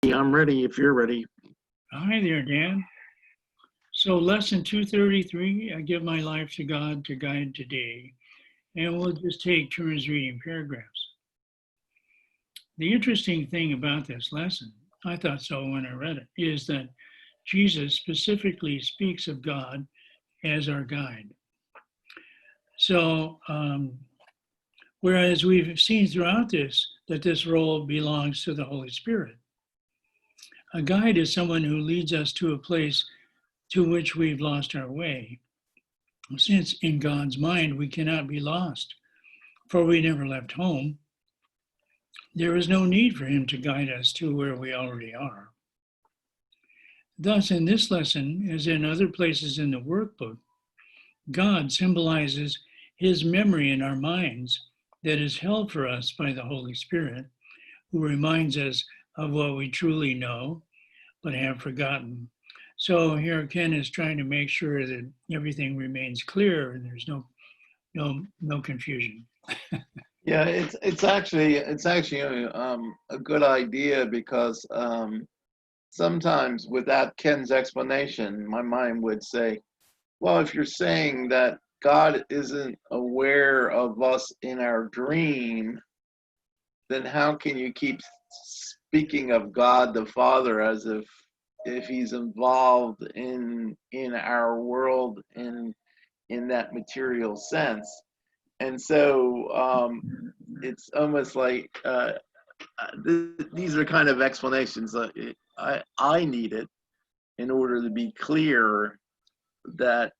I'm ready if you're ready. Hi there, Dan. So, lesson 233, I give my life to God to guide today. And we'll just take turns reading paragraphs. The interesting thing about this lesson, I thought so when I read it, is that Jesus specifically speaks of God as our guide. So, whereas we've seen throughout this that this role belongs to the Holy Spirit, a guide is someone who leads us to a place to which we've lost our way. Since in God's mind we cannot be lost, for we never left home, there is no need for him to guide us to where we already are. Thus, in this lesson, as in other places in the workbook, God symbolizes his memory in our minds that is held for us by the Holy Spirit, who reminds us of what we truly know but have forgotten. So here Ken is trying to make sure that everything remains clear and there's no confusion. Yeah, it's actually a good idea because sometimes without Ken's explanation, my mind would say, well, if you're saying that God isn't aware of us in our dream, then how can you keep speaking of God the Father as if he's involved in our world in that material sense? And so it's almost like these are kind of explanations that I needed in order to be clear that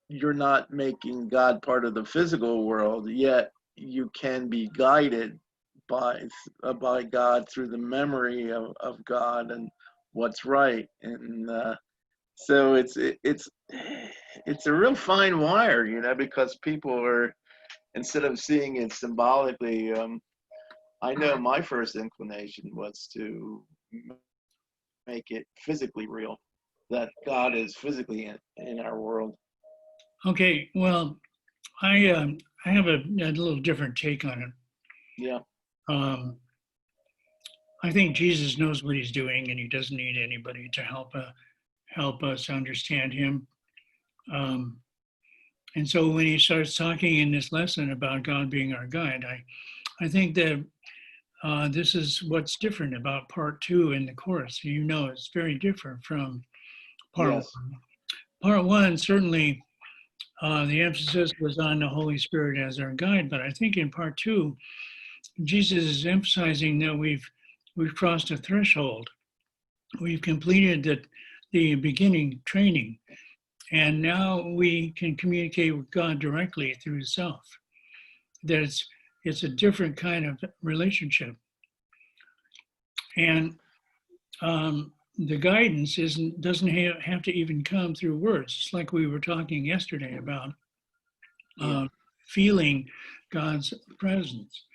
you're not making God part of the physical world, yet you can be guided by God through the memory of God and what's right. And so it's a real fine wire, because people are, instead of seeing it symbolically, I know my first inclination was to make it physically real, that God is physically in our world. Okay, well, I have a little different take on it. Yeah. I think Jesus knows what he's doing, and he doesn't need anybody to help us understand him. And so when he starts talking in this lesson about God being our guide, I think that this is what's different about part 2 in the course. It's very different from part Yes. 1. Part 1, certainly the emphasis was on the Holy Spirit as our guide, but I think in part 2, Jesus is emphasizing that we've crossed a threshold. We've completed the beginning training, and now we can communicate with God directly through self. That it's a different kind of relationship. And the guidance doesn't have to even come through words. It's like we were talking yesterday about feeling God's presence.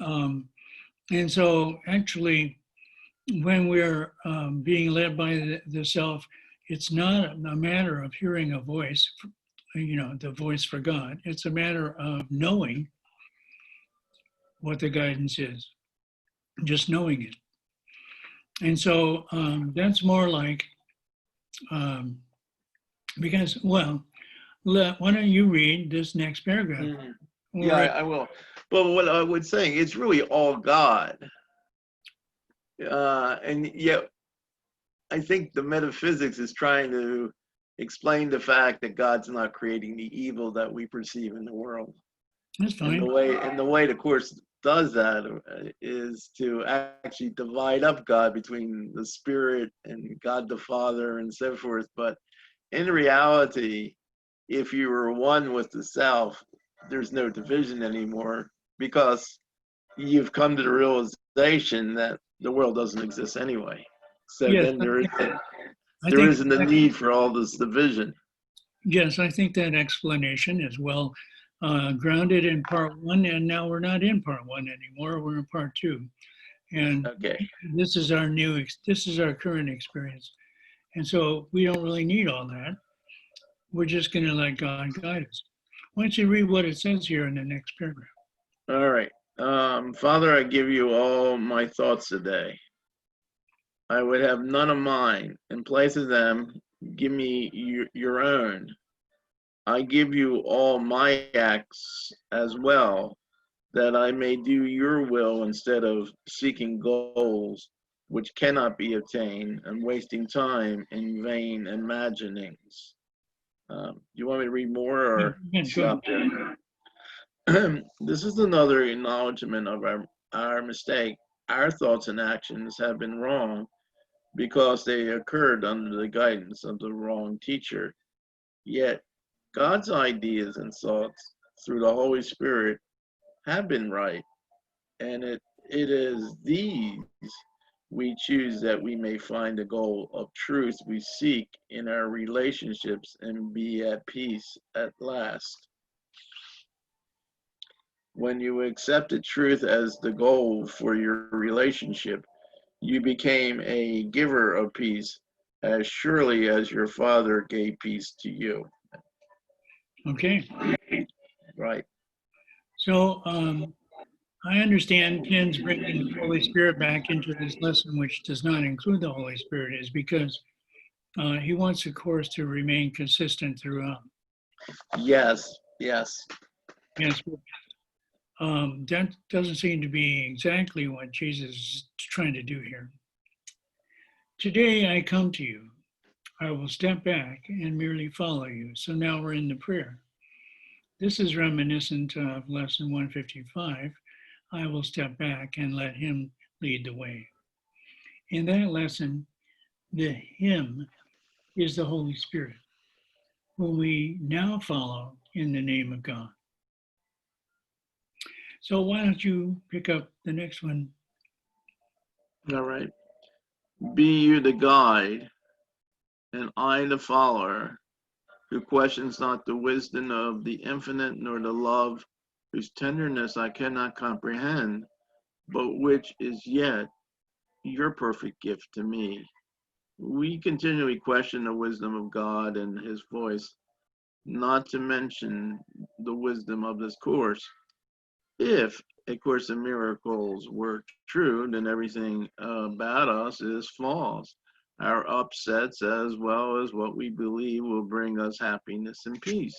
And so actually, when we're being led by the self, it's not a matter of hearing a voice, the voice for God. It's a matter of knowing what the guidance is, just knowing it. And so that's more like, because, well, why don't you read this next paragraph? Mm-hmm. Yeah, I will. But what I would say, it's really all God. And yet, I think the metaphysics is trying to explain the fact that God's not creating the evil that we perceive in the world. That's fine. And the way the Course does that is to actually divide up God between the Spirit and God the Father and so forth. But in reality, if you were one with the self, there's no division anymore, because you've come to the realization that the world doesn't exist anyway. So yes, then there isn't a need for all this division. Yes, I think that explanation is well grounded in part 1, and now we're not in part 1 anymore. We're in part 2, and okay, this is our current experience, and so we don't really need all that. We're just going to let God guide us. Why don't you read what it says here in the next paragraph? All right. Father, I give you all my thoughts today. I would have none of mine. In place of them, give me your own. I give you all my acts as well, that I may do your will instead of seeking goals which cannot be attained and wasting time in vain imaginings. You want me to read more or Yeah, go ahead. stop there? This is another acknowledgement of our mistake. Our thoughts and actions have been wrong because they occurred under the guidance of the wrong teacher. Yet God's ideas and thoughts through the Holy Spirit have been right, and it is these we choose that we may find the goal of truth we seek in our relationships and be at peace at last. When you accepted truth as the goal for your relationship, you became a giver of peace as surely as your Father gave peace to you. Okay. Right. So I understand Ken's bringing the Holy Spirit back into this lesson, which does not include the Holy Spirit, is because he wants the course to remain consistent throughout. Yes. Yes. Yes, that doesn't seem to be exactly what Jesus is trying to do here. Today I come to you. I will step back and merely follow you. So now we're in the prayer. This is reminiscent of lesson 155. I will step back and let him lead the way. In that lesson, the him is the Holy Spirit, whom we now follow in the name of God. So why don't you pick up the next one? All right. Be you the guide, and I the follower, who questions not the wisdom of the infinite, nor the love whose tenderness I cannot comprehend, but which is yet your perfect gift to me. We continually question the wisdom of God and his voice, not to mention the wisdom of this course. If A Course in Miracles were true, then everything about us is false. Our upsets, as well as what we believe will bring us happiness and peace.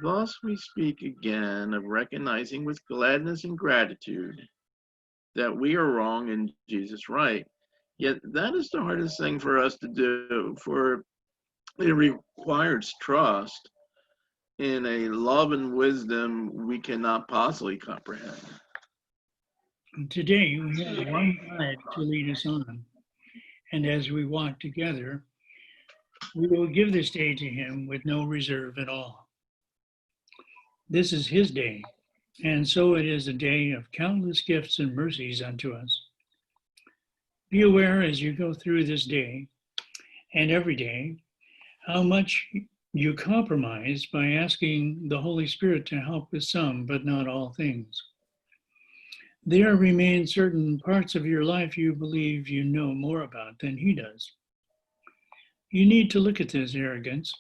Thus, we speak again of recognizing with gladness and gratitude that we are wrong and Jesus right. Yet, that is the hardest thing for us to do, for it requires trust in a love and wisdom we cannot possibly comprehend. Today we have one guide to lead us on. And as we walk together, we will give this day to him with no reserve at all. This is his day, and so it is a day of countless gifts and mercies unto us. Be aware as you go through this day and every day how much you compromise by asking the Holy Spirit to help with some, but not all things. There remain certain parts of your life you believe you know more about than he does. You need to look at this arrogance,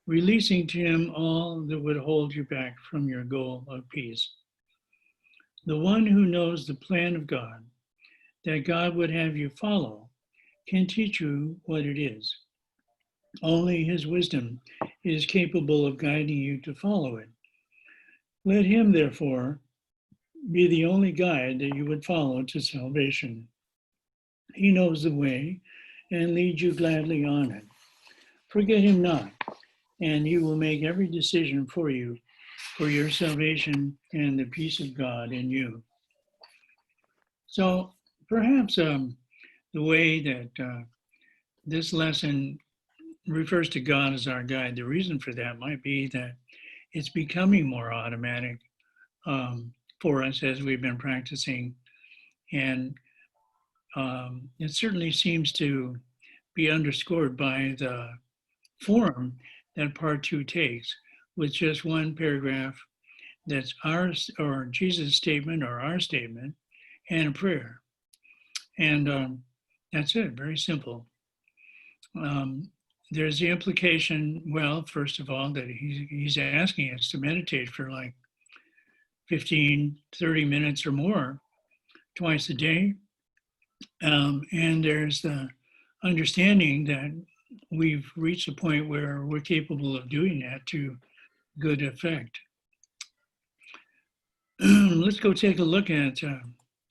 releasing to him all that would hold you back from your goal of peace. The one who knows the plan of God, that God would have you follow, can teach you what it is. Only his wisdom is capable of guiding you to follow it. Let him, therefore, be the only guide that you would follow to salvation. He knows the way and leads you gladly on it. Forget him not, and he will make every decision for you, for your salvation and the peace of God in you. So perhaps the way that this lesson refers to God as our guide, the reason for that might be that it's becoming more automatic for us as we've been practicing. And it certainly seems to be underscored by the form that part 2 takes, with just one paragraph that's ours or Jesus' statement or our statement and a prayer. And that's it, very simple. There's the implication, well, first of all, that he's asking us to meditate for like 15, 30 minutes or more twice a day. And there's the understanding that we've reached a point where we're capable of doing that to good effect. Let's go take a look at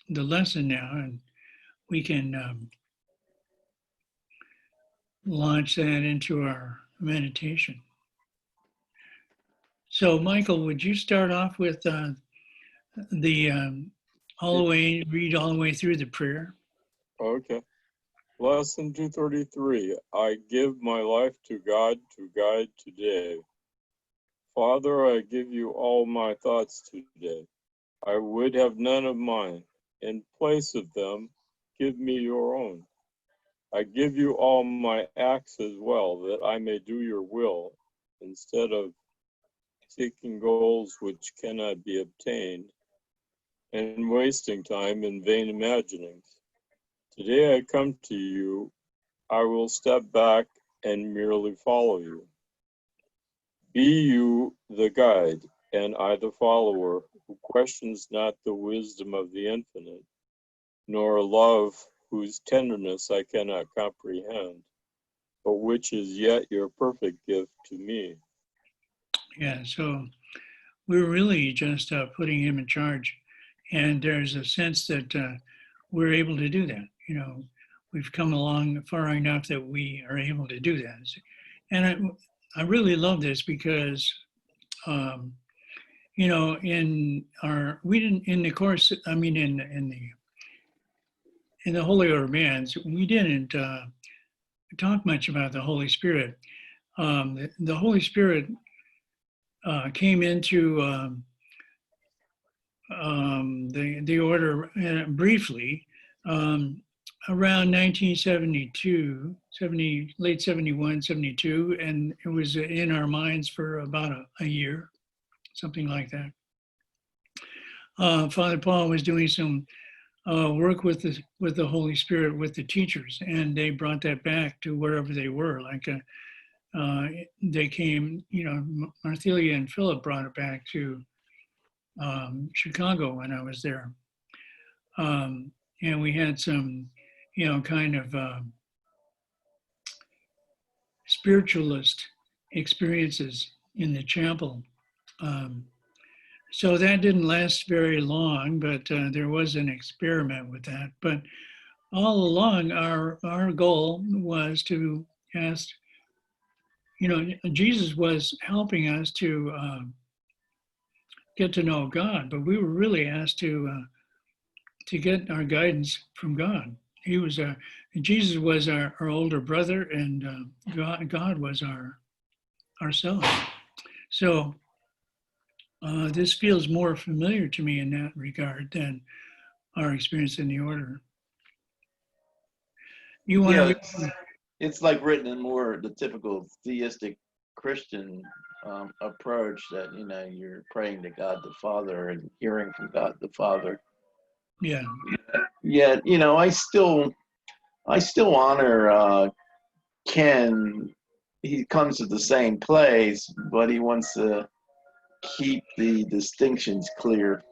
the lesson now, and we can launch that into our meditation. So, Michael, would you start off with the all the way, read all the way through the prayer? Okay. Lesson 233. I give my life to God to guide today. Father, I give you all my thoughts today. I would have none of mine. In place of them, give me your own. I give you all my acts as well, that I may do your will, instead of seeking goals which cannot be obtained, and wasting time in vain imaginings. Today I come to you, I will step back and merely follow you. Be you the guide, and I the follower, who questions not the wisdom of the infinite, nor love whose tenderness I cannot comprehend, but which is yet your perfect gift to me. Yeah, so we're really just putting him in charge. And there's a sense that we're able to do that. You know, we've come along far enough that we are able to do that. And I really love this because, you know, in the course, I mean, in the Holy Order Bands, we didn't talk much about the Holy Spirit. The Holy Spirit came into the order briefly around 1972, late 71, 72, and it was in our minds for about a year, something like that. Father Paul was doing some work with the Holy Spirit with the teachers, and they brought that back to wherever they were. Like they came, you know, Marthelia and Philip brought it back to Chicago when I was there. And we had some, you know, kind of spiritualist experiences in the chapel. So that didn't last very long, but there was an experiment with that. But all along, our goal was to ask, you know, Jesus was helping us to get to know God, but we were really asked to get our guidance from God. He was Jesus was our older brother, and God was our self. So this feels more familiar to me in that regard than our experience in the order. You want to? It's like written in more the typical theistic Christian approach that, you know, you're praying to God the Father and hearing from God the Father. Yeah. Yet, you know, I still honor Ken. He comes to the same place, but he wants to keep the distinctions clear.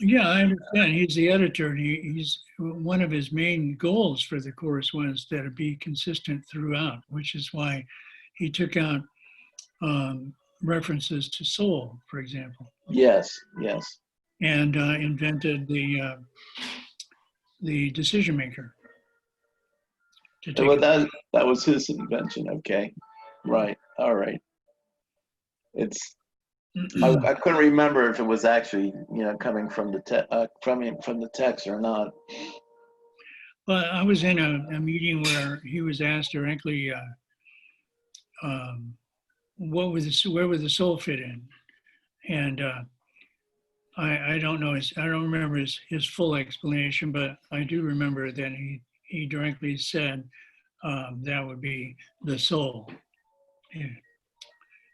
Yeah, I understand. He's the editor, and he's one of his main goals for the course was that it be consistent throughout, which is why he took out references to soul, for example. Yes. And invented the decision maker. Well, that was his invention. Okay, right. All right. It's I couldn't remember if it was actually, you know, coming from the text or not. Well, I was in a meeting where he was asked directly, where would the soul fit in? And I don't know I don't remember his full explanation, but I do remember that he directly said that would be the soul,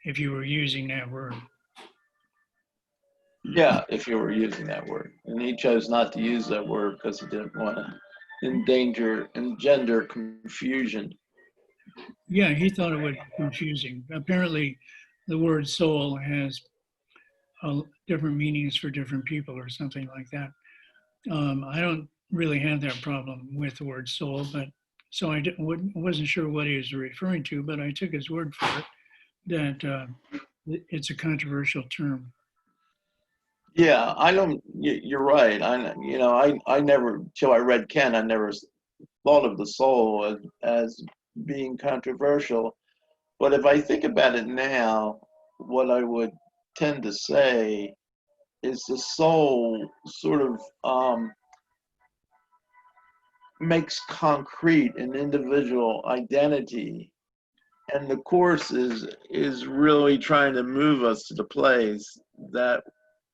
if you were using that word. Yeah, if you were using that word, and he chose not to use that word because he didn't want to engender confusion. Yeah, he thought it would be confusing. Apparently, the word soul has different meanings for different people or something like that. I don't really had that problem with the word soul, but so wasn't sure what he was referring to, but I took his word for it that it's a controversial term. Yeah, I don't. You're right. I never, till I read Ken, I never thought of the soul as being controversial. But if I think about it now, what I would tend to say is the soul sort of makes concrete an individual identity, and the course is really trying to move us to the place that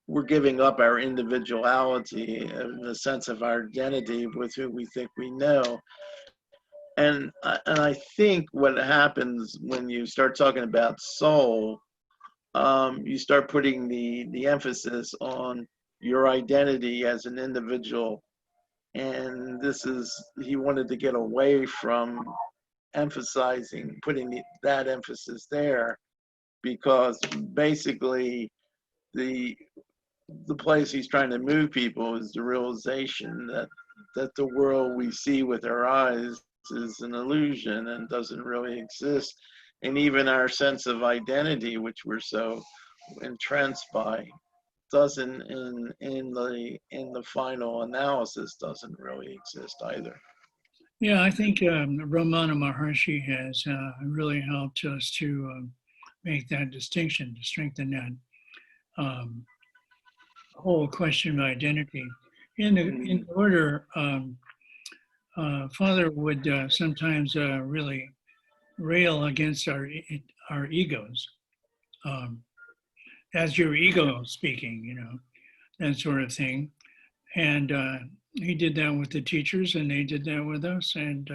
we're giving up our individuality and the sense of our identity with who we think we know. And I think what happens when you start talking about soul, you start putting the emphasis on your identity as an individual. And he wanted to get away from emphasizing, putting that emphasis there, because basically the place he's trying to move people is the realization that the world we see with our eyes is an illusion and doesn't really exist, and even our sense of identity, which we're so entranced by, doesn't in the final analysis doesn't really exist either. Yeah, I think Ramana Maharshi has really helped us to make that distinction, to strengthen that whole question of identity. In order, Father would sometimes really rail against our egos, as your ego speaking, that sort of thing. And he did that with the teachers, and they did that with us. And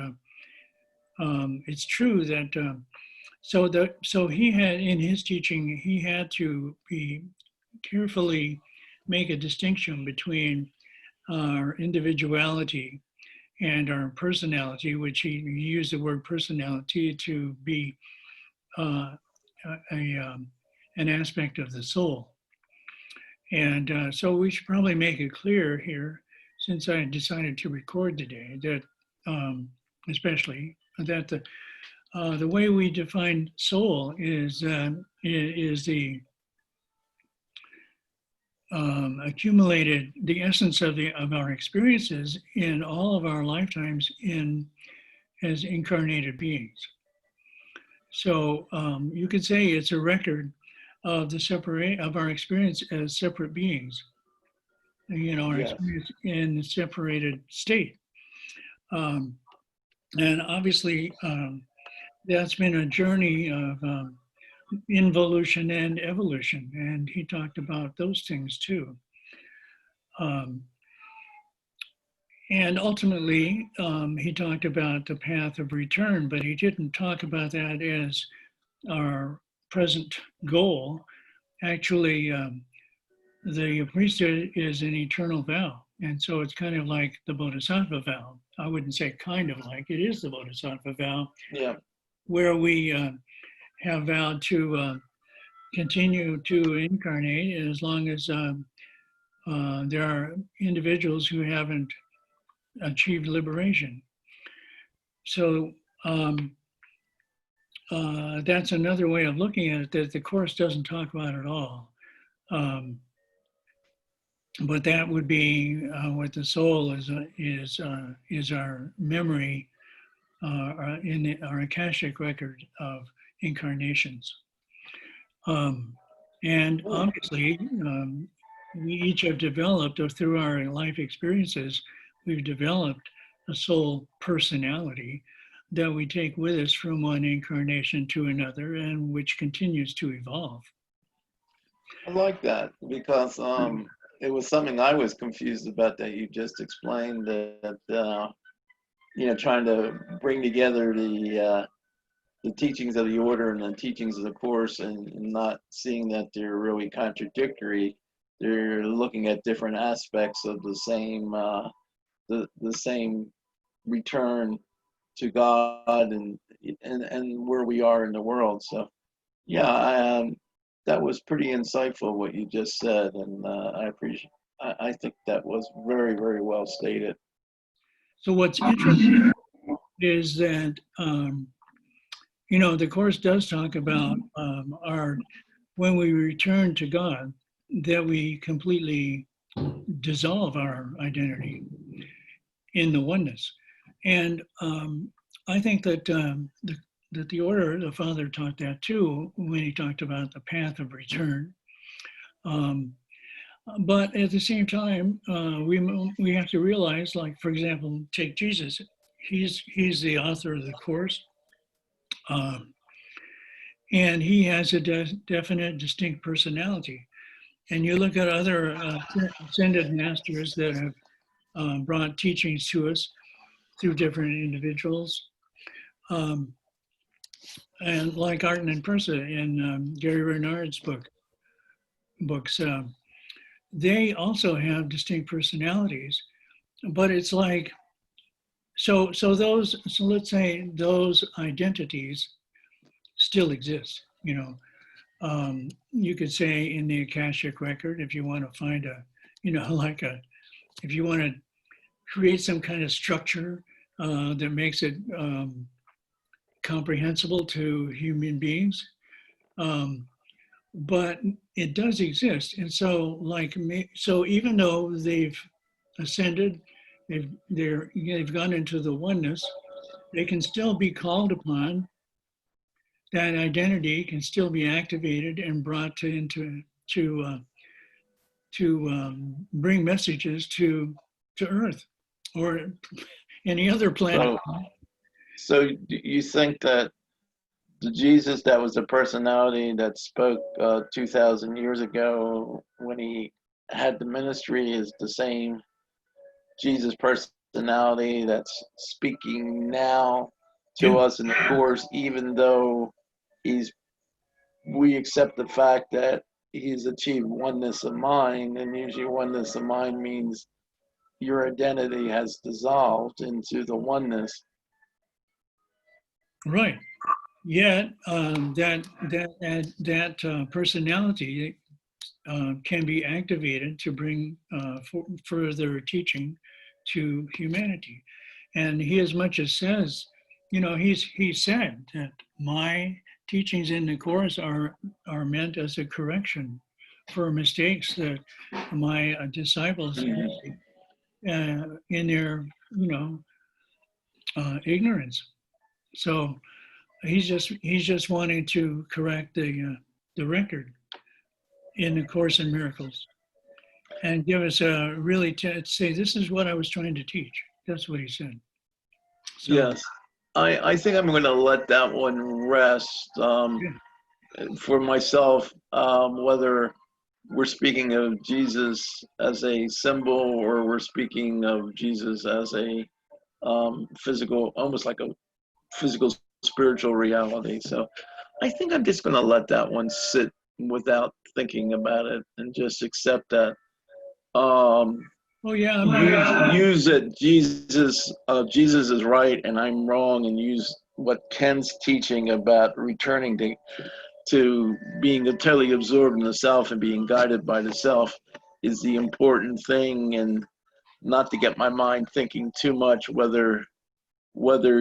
it's true that so he had, in his teaching, he had to be carefully make a distinction between our individuality and our personality, which he used the word personality to be an aspect of the soul. And so we should probably make it clear here, since I decided to record today, that especially that the way we define soul is the accumulated, the essence of our experiences in all of our lifetimes as incarnated beings. So you could say it's a record of our experience as separate beings, our Yes. experience in a separated state. And obviously, that's been a journey of involution and evolution, and he talked about those things too. And ultimately, he talked about the path of return, but he didn't talk about that as our present goal. Actually, the priesthood is an eternal vow. And so it's kind of like the Bodhisattva vow. I wouldn't say kind of like, it is the Bodhisattva vow. Yeah. Where we have vowed to continue to incarnate as long as there are individuals who haven't achieved liberation. So that's another way of looking at it that the Course doesn't talk about at all. But that would be what the soul is our memory in our Akashic record of incarnations. And obviously, we each have developed, or through our life experiences, we've developed a soul personality that we take with us from one incarnation to another, and which continues to evolve. I like that, because it was something I was confused about that you just explained, that trying to bring together the teachings of the order and the teachings of the Course, and not seeing that they're really contradictory. They're looking at different aspects of the same the same return to God and where we are in the world. So yeah, that was pretty insightful what you just said, and I appreciate. I think that was very, very well stated. So what's interesting is that, the Course does talk about when we return to God, that we completely dissolve our identity in the oneness. And I think that that the order, the Father taught that too when he talked about the path of return. But at the same time, we have to realize, like for example, take Jesus. He's the author of the Course, and he has a definite, distinct personality. And you look at other ascended masters that have brought teachings to us through different individuals. And like Arten and Persa in Gary Renard's books, they also have distinct personalities. But it's like, so let's say those identities still exist. You could say in the Akashic record, if you want to find if you want to create some kind of structure that makes it comprehensible to human beings. But it does exist. And so so even though they've ascended, they've gone into the oneness, they can still be called upon. That identity can still be activated and brought to bring messages to Earth or any other planet. So you think that the Jesus that was a personality that spoke 2,000 years ago when he had the ministry is the same Jesus personality that's speaking now to us in the Course, even though we accept the fact that he's achieved oneness of mind, and usually oneness of mind means your identity has dissolved into the oneness. Right. Yet that personality can be activated to bring further teaching to humanity. And he as much as says, he said that my teachings in the Course are meant as a correction for mistakes that my disciples made in their, ignorance. So he's just wanting to correct the record in the Course in Miracles and give us a really say, this is what I was trying to teach. That's what he said. So, yes. I think I'm going to let that one rest for myself, whether we're speaking of Jesus as a symbol or we're speaking of Jesus as a physical, almost like a physical spiritual reality. So I think I'm just going to let that one sit without thinking about it and just accept that. Use it. Jesus is right and I'm wrong, and use what Ken's teaching about returning to being totally absorbed in the self and being guided by the self is the important thing, and not to get my mind thinking too much whether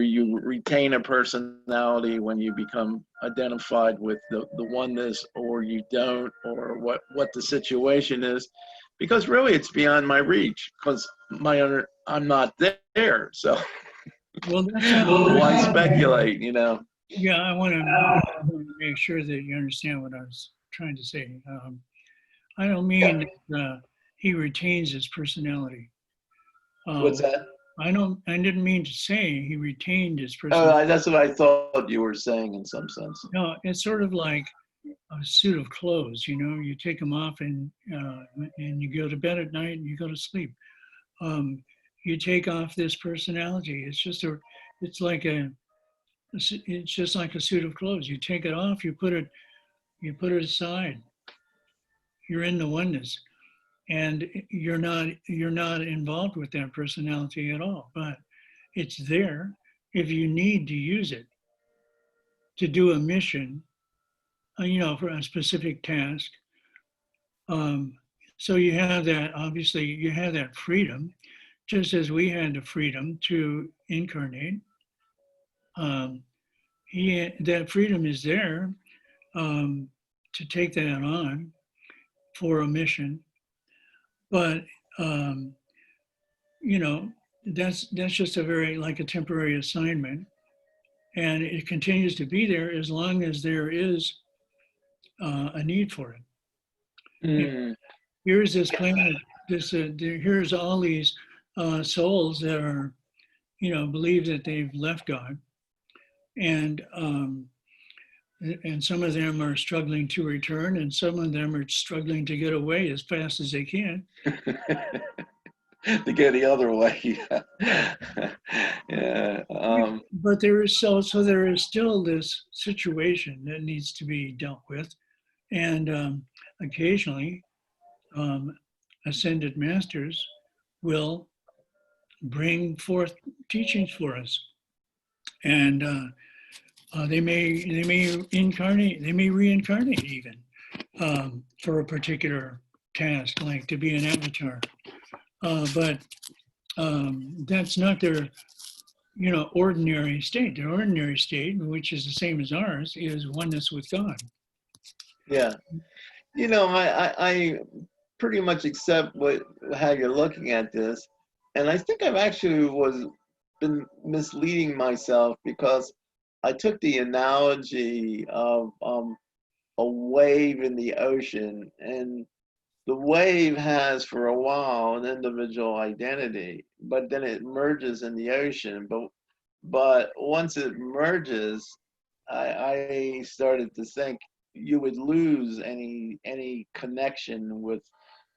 you retain a personality when you become identified with the oneness or you don't, or what the situation is, because really it's beyond my reach, because I'm not there. So why speculate, Yeah, I want to make sure that you understand what I was trying to say. I don't mean that he retains his personality. What's that? I didn't mean to say he retained his personality. Oh, that's what I thought you were saying in some sense. No, it's sort of like a suit of clothes. You take them off and you go to bed at night and you go to sleep. You take off this personality. It's just like a suit of clothes. You take it off, you put it aside. You're in the oneness, and you're not involved with that personality at all. But it's there if you need to use it to do a mission, for a specific task. So you have that. Obviously, you have that freedom just as we had the freedom to incarnate. Um, that freedom is there to take that on for a mission, but you know, that's just a very like a temporary assignment, and it continues to be there as long as there is a need for it. Mm. Here's this planet. Here's all these souls that are, believe that they've left God, and some of them are struggling to return, and some of them are struggling to get away as fast as they can. To go the other way. Yeah. But there is there is still this situation that needs to be dealt with, and occasionally ascended masters will bring forth teachings for us, and they may reincarnate even for a particular task, like to be an avatar. But that's not their ordinary state. Their ordinary state, which is the same as ours, is oneness with God. Yeah. I pretty much accept how you're looking at this, and I think I've actually been misleading myself, because I took the analogy of a wave in the ocean, and the wave has for a while an individual identity, but then it merges in the ocean. But once it merges, I started to think you would lose any connection with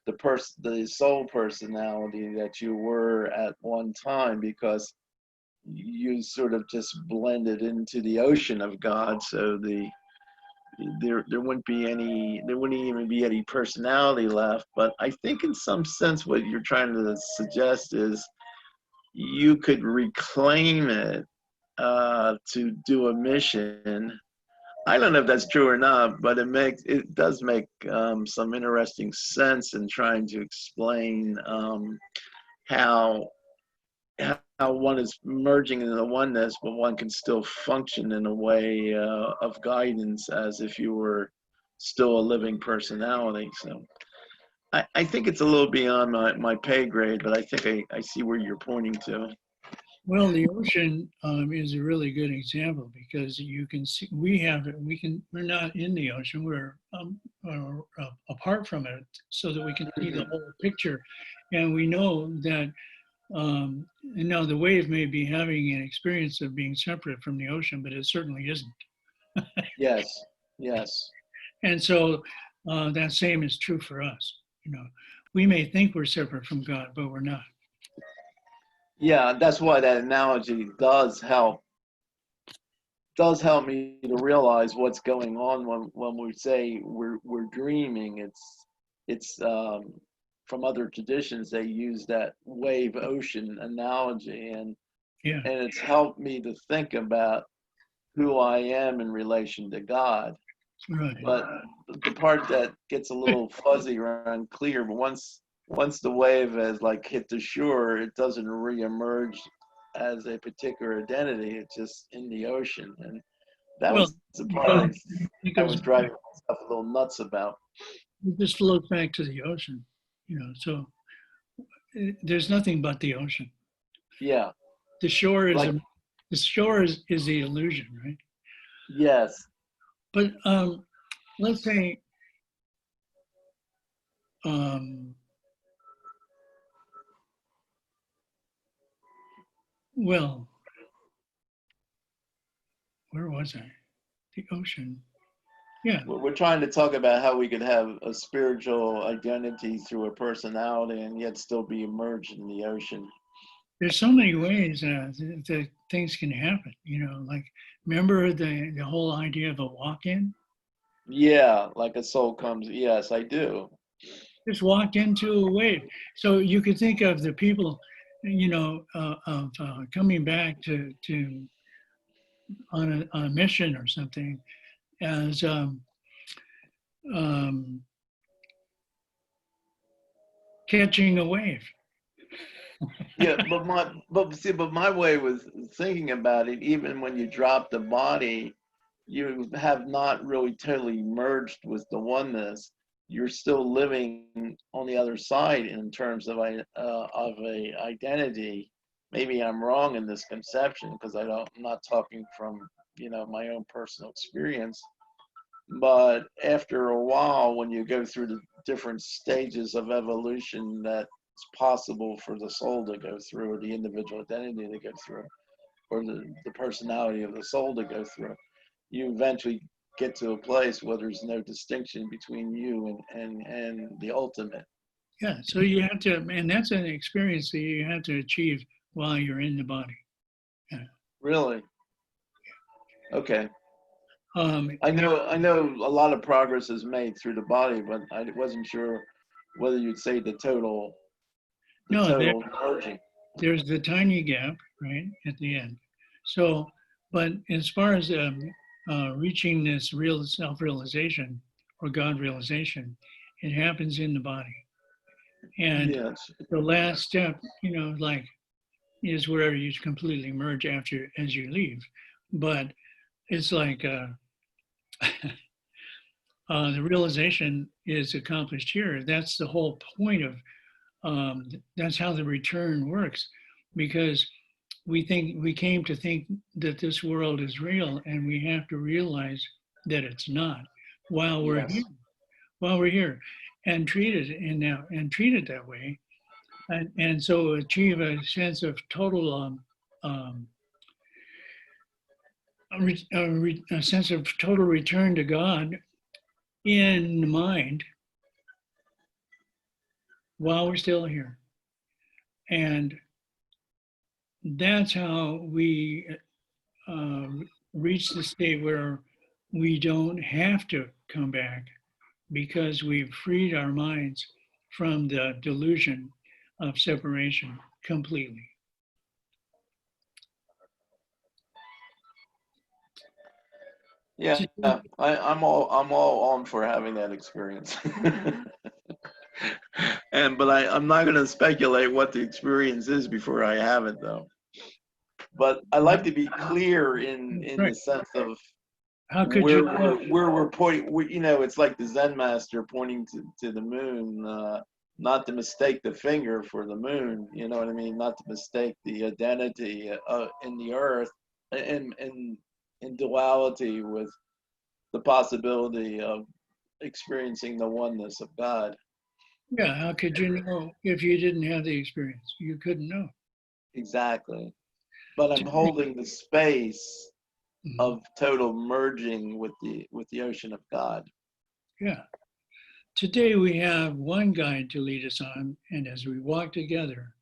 the soul personality that you were at one time, because you sort of just blended into the ocean of God. So there wouldn't even be any personality left. But I think in some sense what you're trying to suggest is you could reclaim it to do a mission. I don't know if that's true or not, but it does make some interesting sense in trying to explain how one is merging into the oneness, but one can still function in a way of guidance as if you were still a living personality. So I think it's a little beyond my pay grade, but I think I see where you're pointing to. Well, the ocean is a really good example, because you can see we're not in the ocean, we're apart from it, so that we can see the whole picture, and we know that. And now the wave may be having an experience of being separate from the ocean, but it certainly isn't. Yes. And so that same is true for us. We may think we're separate from God, but we're not. Yeah, that's why that analogy does help me to realize what's going on when we say we're dreaming. It's from other traditions, they use that wave ocean analogy, and it's helped me to think about who I am in relation to God. Right. But the part that gets a little fuzzy or unclear, but once the wave has hit the shore, it doesn't reemerge as a particular identity. It's just in the ocean, and that was the part I was driving myself a little nuts about. Just look back to the ocean, so there's nothing but the ocean. Yeah. The shore is the illusion, right? Yes. But let's say well, where was I? The ocean. Yeah. We're trying to talk about how we could have a spiritual identity through a personality and yet still be immersed in the ocean. There's so many ways that things can happen. Like, remember the whole idea of a walk-in? Yeah, like a soul comes. Yes, I do. Just walk into a wave. So you could think of the people, of coming back to on a mission or something as catching a wave. Yeah, but my way was thinking about it. Even when you drop the body, you have not really totally merged with the oneness. You're still living on the other side in terms of a identity. Maybe I'm wrong in this conception because I'm not talking from my own personal experience. But after a while, when you go through the different stages of evolution that's possible for the soul to go through, or the individual identity to go through, or the personality of the soul to go through, you eventually get to a place where there's no distinction between you and the ultimate. Yeah, so you have to, and that's an experience that you have to achieve while you're in the body. Yeah. Really? Okay. Um, I know a lot of progress is made through the body, but I wasn't sure whether you'd say the no, total merging. there's the tiny gap, right, at the end. So, but as far as reaching this real self-realization or God realization, it happens in the body. And Yes. the last step, like, is where you completely merge after as you leave. But it's like the realization is accomplished here. That's the whole point of that's how the return works, because we came to think that this world is real, and we have to realize that it's not while we're Yes. here, and treat it treat it that way, and so achieve a sense of total um, a sense of total return to God in the mind while we're still here. And that's how we uh, reach the state where we don't have to come back, because we've freed our minds from the delusion of separation completely. Yeah, I'm all on for having that experience. But I'm not going to speculate what the experience is before I have it, though. But I like to be clear in Right. the sense of How could where you? we're pointing. It's like the Zen master pointing to the moon, not to mistake the finger for the moon. You know what I mean? Not to mistake the identity in the earth, and in duality with the possibility of experiencing the oneness of God. Yeah, how could you know if you didn't have the experience? You couldn't know. Exactly. But I'm holding the space Mhm. of total merging with the ocean of God. Yeah. Today we have one guide to lead us on, and as we walk together,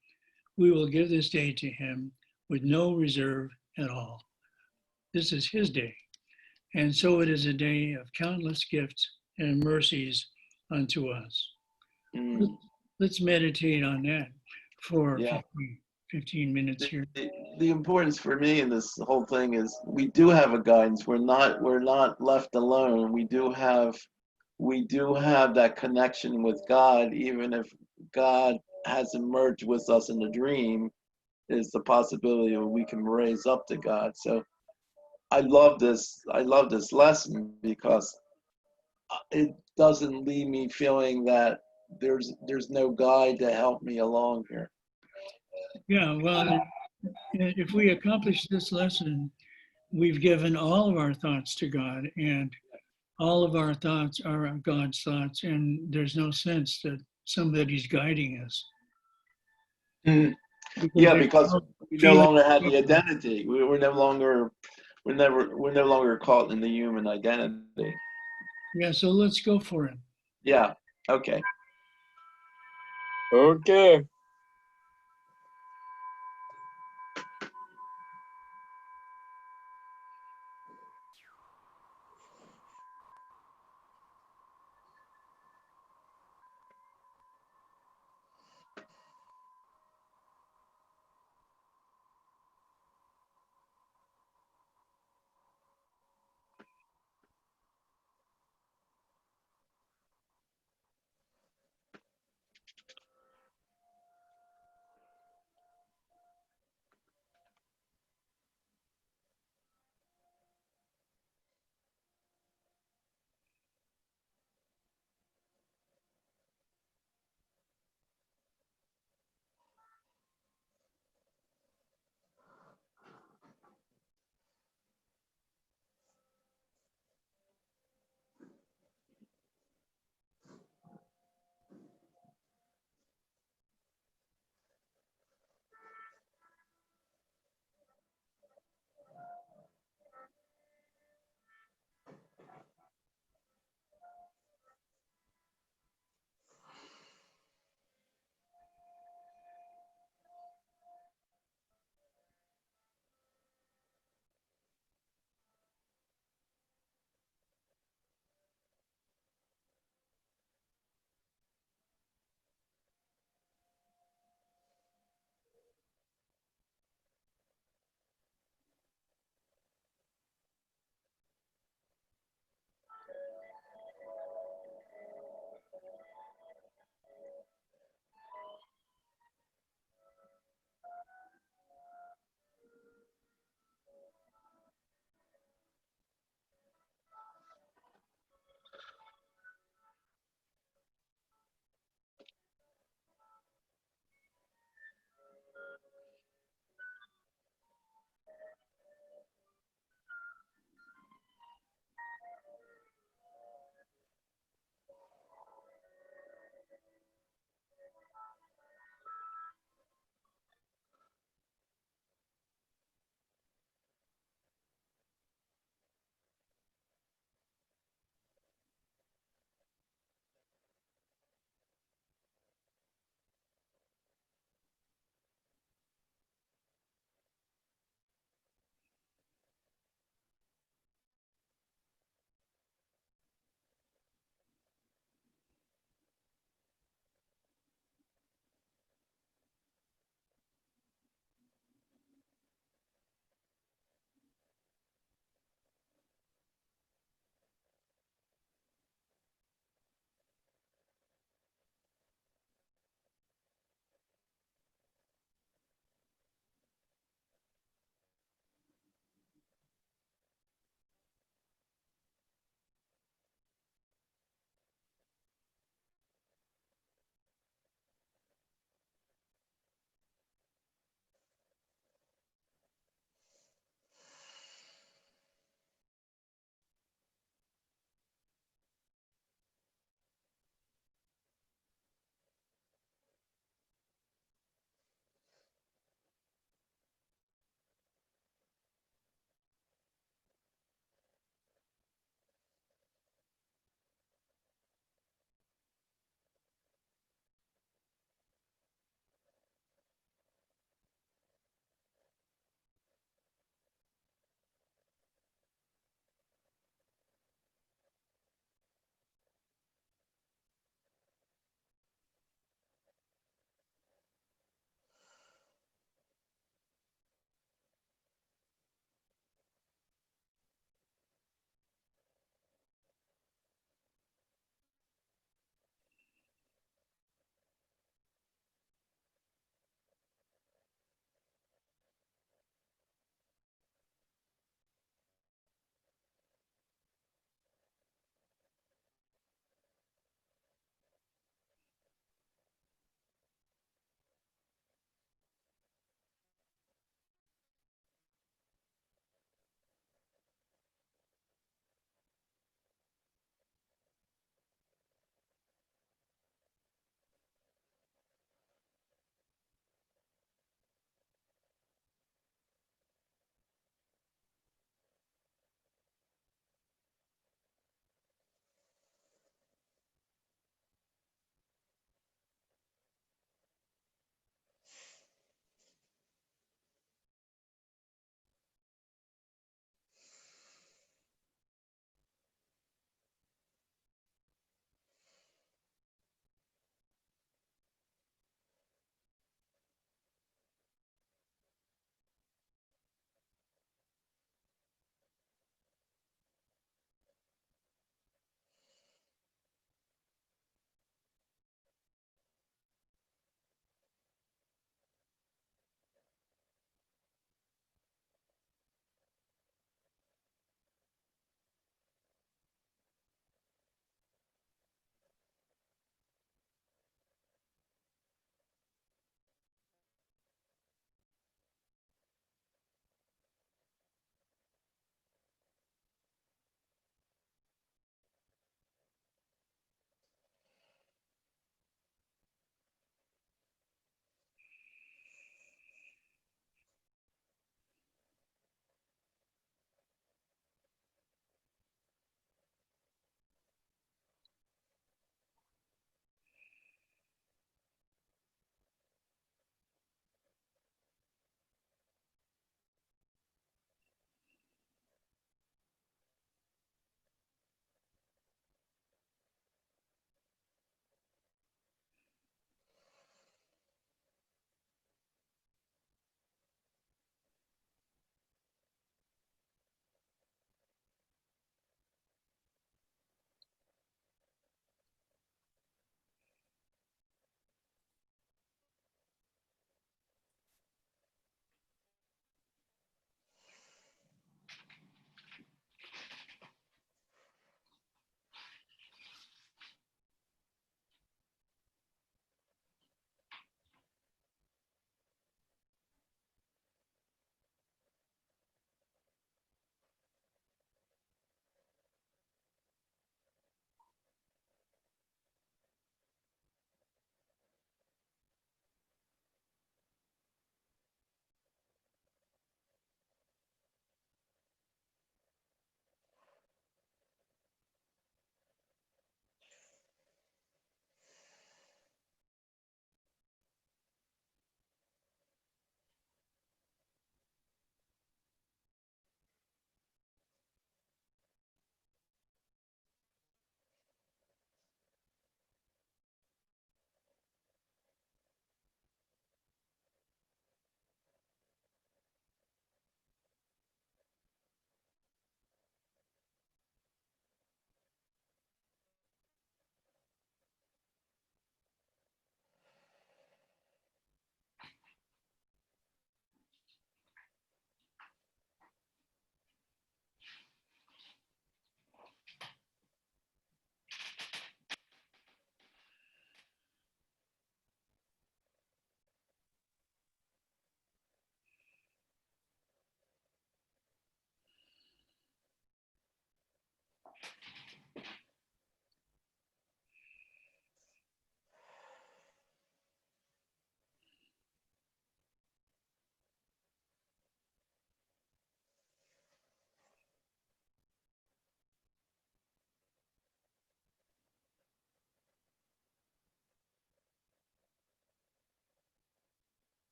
we will give this day to him with no reserve at all. This is his day, and so it is a day of countless gifts and mercies unto us. Mm, Let's meditate on that for yeah. 15 minutes The, here. the importance for me in this whole thing is we do have a guidance. We're not left alone. We do have that connection with God, even if God hasn't merged with us in the dream. Is the possibility that we can raise up to God. So I love this. I love this lesson because it doesn't leave me feeling that there's no guide to help me along here. Yeah, well, if we accomplish this lesson, we've given all of our thoughts to God, and all of our thoughts are God's thoughts, and there's no sense that somebody's guiding us, Mm. because Yeah, there's because no we no feeling. longer have the identity. We're no longer caught in the human identity. Yeah, so let's go for it. Yeah. Okay. Okay.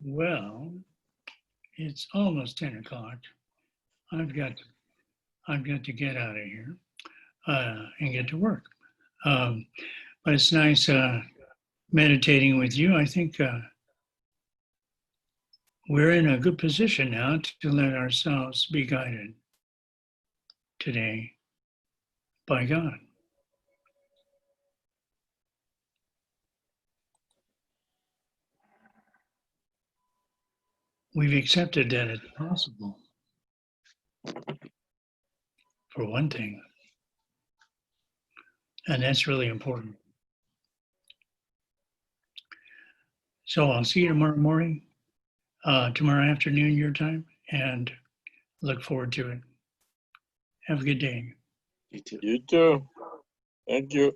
Well, it's almost 10 o'clock. I've got to get out of here and get to work. But it's nice meditating with you. I think we're in a good position now to let ourselves be guided today by God. We've accepted that it's possible, for one thing. And that's really important. So I'll see you tomorrow morning, tomorrow afternoon, your time, and look forward to it. Have a good day. You too. You too. Thank you.